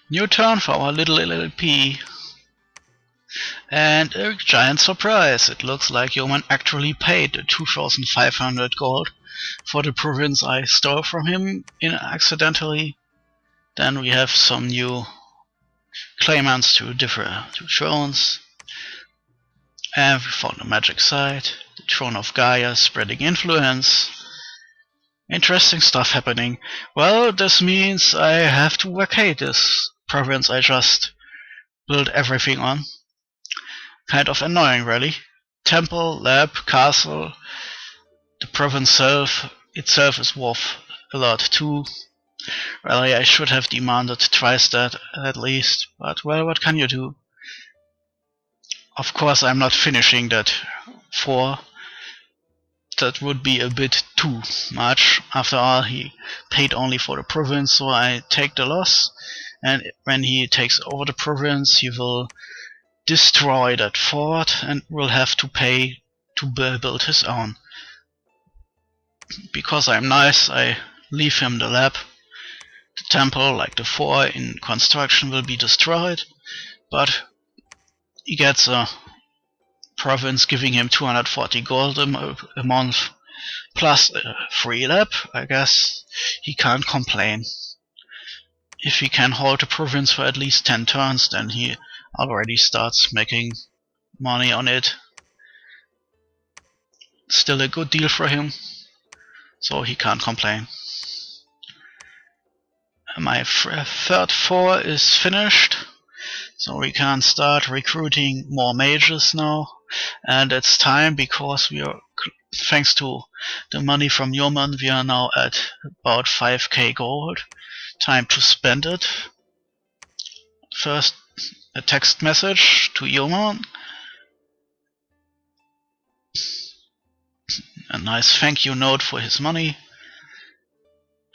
New turn for our little LLP. And a giant surprise, it looks like Yeoman actually paid the 2500 gold for the province I stole from him accidentally. Then we have some new claimants to different thrones. And we found a magic site, the Throne of Gaia spreading influence. Interesting stuff happening. Well, this means I have to vacate this province I just built everything on. Kind of annoying, really. Temple, lab, castle. The province itself is worth a lot too. Really, I should have demanded twice that at least, but well, what can you do? Of course, I'm not finishing that 4. That would be a bit too much. After all, he paid only for the province, so I take the loss. And when he takes over the province, he will destroy that fort and will have to pay to build his own. Because I'm nice, I leave him the lab. The temple, like the 4 in construction, will be destroyed, but he gets a province giving him 240 gold a month, plus a free lab. I guess he can't complain. If he can hold the province for at least 10 turns, then he already starts making money on it. Still a good deal for him, so he can't complain. My third 4 is finished, so we can start recruiting more mages now. And it's time, because we are, thanks to the money from Yeoman, we are now at about 5k gold. Time to spend it. First, a text message to Yeoman. A nice thank you note for his money.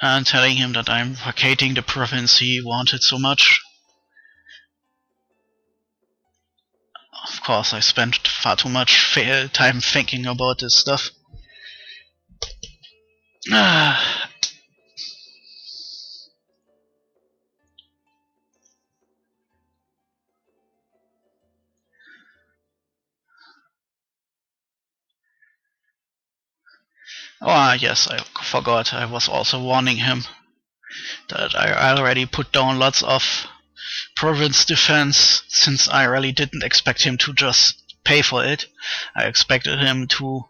And telling him that I'm vacating the province he wanted so much. Of course, I spent far too much time thinking about this stuff. Oh yes, I forgot, I was also warning him that I already put down lots of province defense, since I really didn't expect him to just pay for it. I expected him to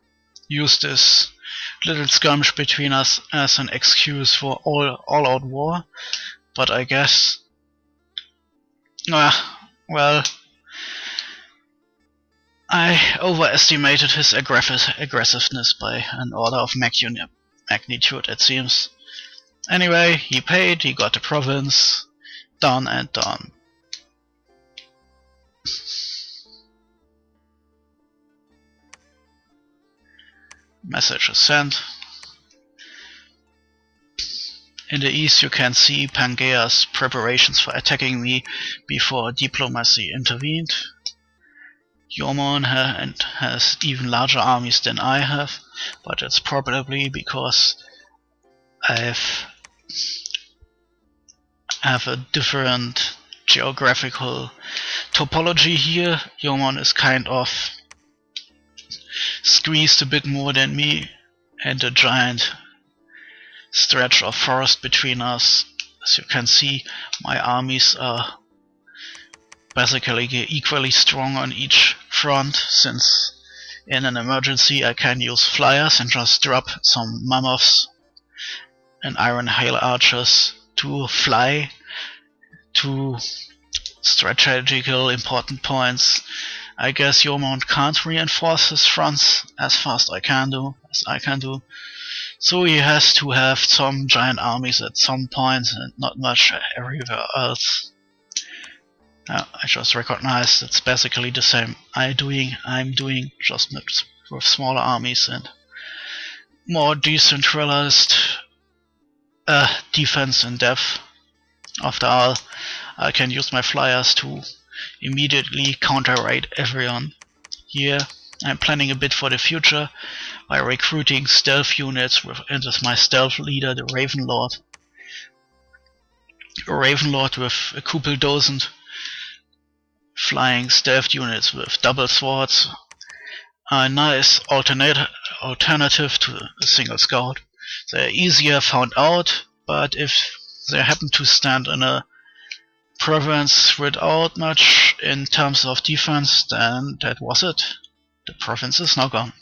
use this little skirmish between us as an excuse for all-out war, but I guess, well, I overestimated his aggressiveness by an order of magnitude, it seems. Anyway, he paid, he got the province, done and done. Message is sent. In the east you can see Pangaea's preparations for attacking me before diplomacy intervened. Yeoman has even larger armies than I have, but it's probably because I have a different geographical topology here. Yeoman is kind of squeezed a bit more than me, and a giant stretch of forest between us. As you can see, my armies are basically equally strong on each front, since in an emergency I can use flyers and just drop some mammoths and iron hail archers to fly to strategical important points. I guess Yeoman can't reinforce his fronts as fast as I can do. So he has to have some giant armies at some point and not much everywhere else. I just recognized it's basically the same I'm doing, just with smaller armies and more decentralized defense in depth. After all, I can use my flyers to immediately counter-raid everyone. Here I'm planning a bit for the future by recruiting stealth units with my stealth leader, the Raven Lord. Ravenlord with a couple dozen flying stealth units with double swords. A nice alternative to a single scout. They're easier found out, but if they happen to stand in a province without much in terms of defense, then that was it. The province is now gone.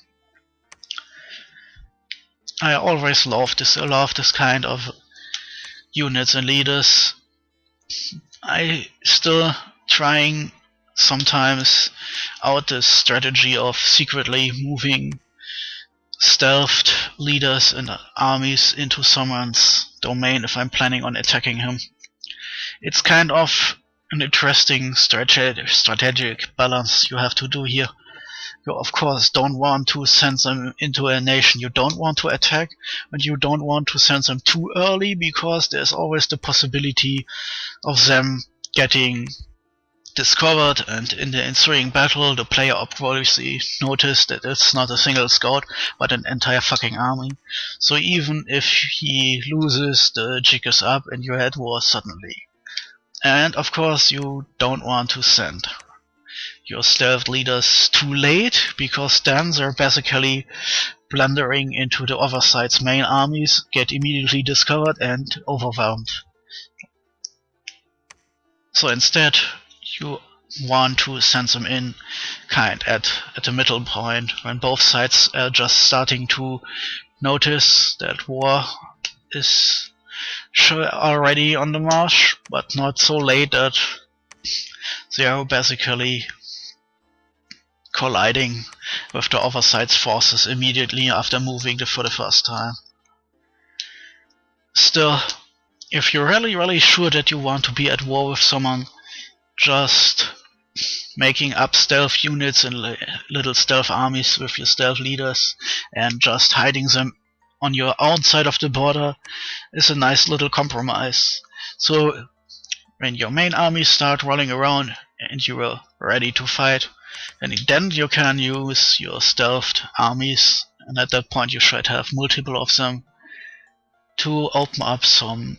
I always love this kind of units and leaders. I still trying sometimes out the strategy of secretly moving stealthed leaders and armies into someone's domain if I'm planning on attacking him. It's kind of an interesting strategic balance you have to do here. You of course don't want to send them into a nation you don't want to attack, and you don't want to send them too early because there's always the possibility of them getting discovered, and in the ensuing battle the player obviously noticed that it's not a single scout but an entire fucking army. So even if he loses, the jig is up and you're at war suddenly. And of course you don't want to send your stealth leaders too late, because then they're basically blundering into the other side's main armies, get immediately discovered and overwhelmed. So instead you want to send them in kind at the middle point, when both sides are just starting to notice that war is already on the march, but not so late that they are basically colliding with the other side's forces immediately after moving for the first time. Still, if you're really sure that you want to be at war with someone, just making up stealth units and little stealth armies with your stealth leaders and just hiding them on your own side of the border is a nice little compromise. So when your main armies start rolling around and you are ready to fight, then you can use your stealthed armies, and at that point you should have multiple of them, to open up some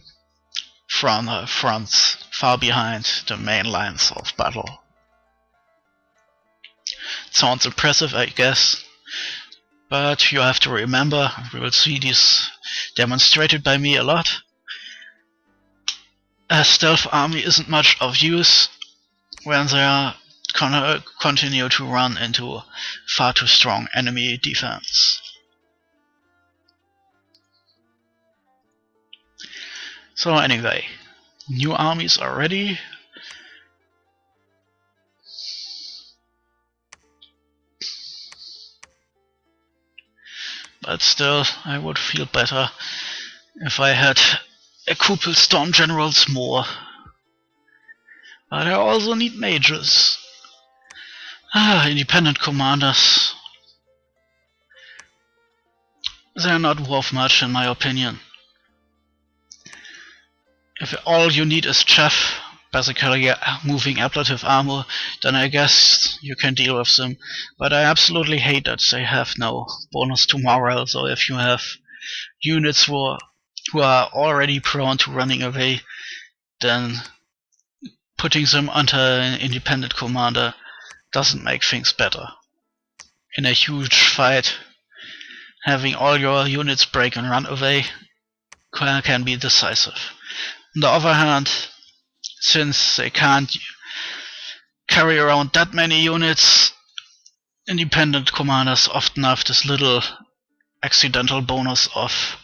fronts far behind the main lines of battle. It sounds impressive, I guess, but you have to remember, we will see this demonstrated by me a lot, a stealth army isn't much of use when they are continue to run into far too strong enemy defense. So anyway, new armies are ready. But still, I would feel better if I had a couple storm generals more. But I also need mages. Independent commanders. They're not worth much in my opinion. If all you need is Chaff, basically moving ablative armor, then I guess you can deal with them. But I absolutely hate that they have no bonus to morale, so if you have units who are already prone to running away, then putting them under an independent commander doesn't make things better. In a huge fight, having all your units break and run away can be decisive. On the other hand, since they can't carry around that many units, independent commanders often have this little accidental bonus of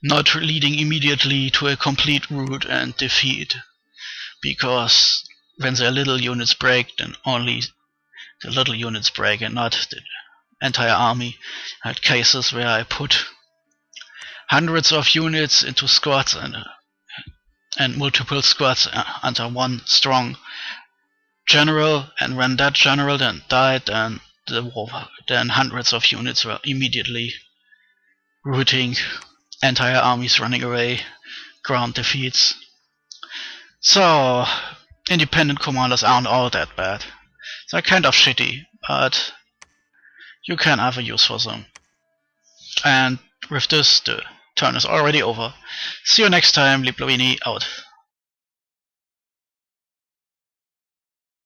not leading immediately to a complete rout and defeat, because when their little units break, then only the little units break and not the entire army. I had cases where I put hundreds of units into squads and multiple squads under one strong general, and when that general then died, then hundreds of units were immediately routing, entire armies running away, ground defeats. So independent commanders aren't all that bad. They're kind of shitty, but you can have a use for them. And with this, the turn is already over. See you next time, Lieblovini out.